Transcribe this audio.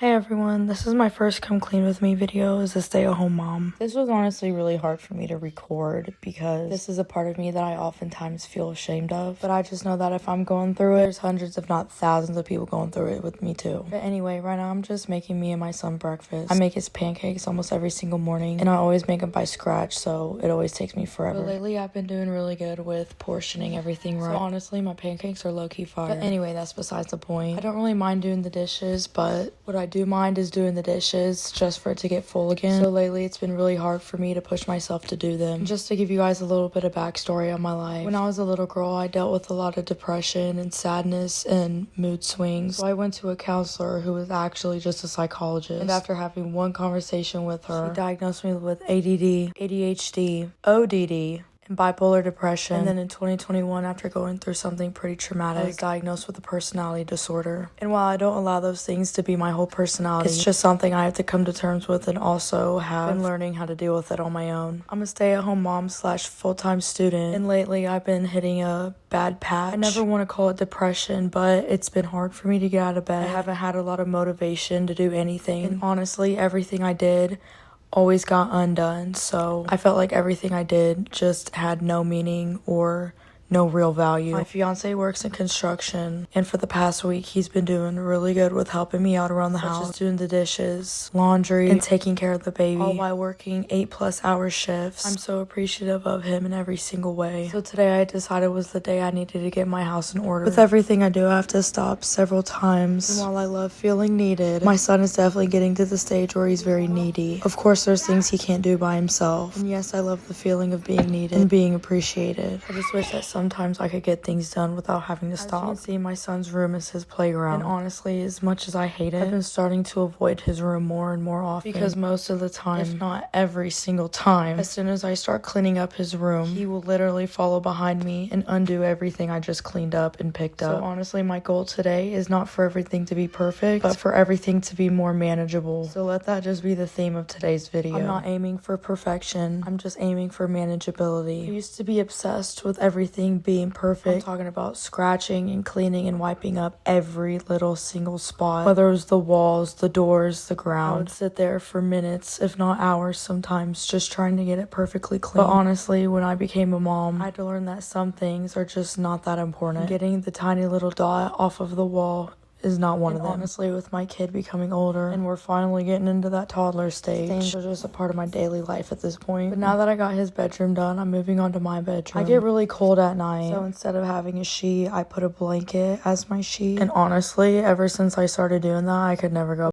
Hey everyone, this is my first come clean with me video as a stay-at-home mom. This was honestly really hard for me to record because this is a part of me that I oftentimes feel ashamed of. But I just know that if I'm going through it, there's hundreds if not thousands of people going through it with me too. But anyway, right now I'm just making me and my son breakfast. I make his pancakes almost every single morning and I always make them by scratch, so it always takes me forever. But lately I've been doing really good with portioning everything right. So honestly, my pancakes are low-key fire. But anyway, that's besides the point. I don't really mind doing the dishes, but what I do mind is doing the dishes just for it to get full again. So lately it's been really hard for me to push myself to do them. And just to give you guys a little bit of backstory on my life. When I was a little girl, I dealt with a lot of depression and sadness and mood swings. So I went to a counselor who was actually just a psychologist. And after having one conversation with her, she diagnosed me with ADD, ADHD, ODD, and bipolar depression. And then in 2021, after going through something pretty traumatic, I was diagnosed with a personality disorder. And while I don't allow those things to be my whole personality, it's just something I have to come to terms with and also have been learning how to deal with it on my own. I'm a stay-at-home mom / full-time student, and lately I've been hitting a bad patch. I never want to call it depression, but it's been hard for me to get out of bed. I haven't had a lot of motivation to do anything. And honestly, everything I did always got undone, so I felt like everything I did just had no meaning or no real value. My fiance works in construction, and for the past week he's been doing really good with helping me out around the house, just doing the dishes, laundry, and taking care of the baby, all while working 8+ hour shifts. I'm so appreciative of him in every single way. So today I decided was the day I needed to get my house in order. With everything I do, I have to stop several times, and while I love feeling needed, my son is definitely getting to the stage where he's very needy. Of course there's things he can't do by himself, and yes, I love the feeling of being needed and being appreciated. I just wish that sometimes I could get things done without having to stop. As you can see, my son's room is his playground, and honestly, as much as I hate it, I've been starting to avoid his room more and more often, because most of the time, if not every single time, as soon as I start cleaning up his room, he will literally follow behind me and undo everything I just cleaned up and picked up. So honestly, my goal today is not for everything to be perfect, but for everything to be more manageable. So let that just be the theme of today's video. I'm not aiming for perfection, I'm just aiming for manageability. I used to be obsessed with everything being perfect. I'm talking about scratching and cleaning and wiping up every little single spot, whether it was the walls, the doors, the ground. I would sit there for minutes, if not hours sometimes, just trying to get it perfectly clean. But honestly, when I became a mom, I had to learn that some things are just not that important. Getting the tiny little dot off of the wall is not one of them. Honestly, with my kid becoming older and we're finally getting into that toddler stage, things are just a part of my daily life at this point. But now that I got his bedroom done, I'm moving on to my bedroom. I get really cold at night, so instead of having a sheet, I put a blanket as my sheet. And honestly, ever since I started doing that, I could never go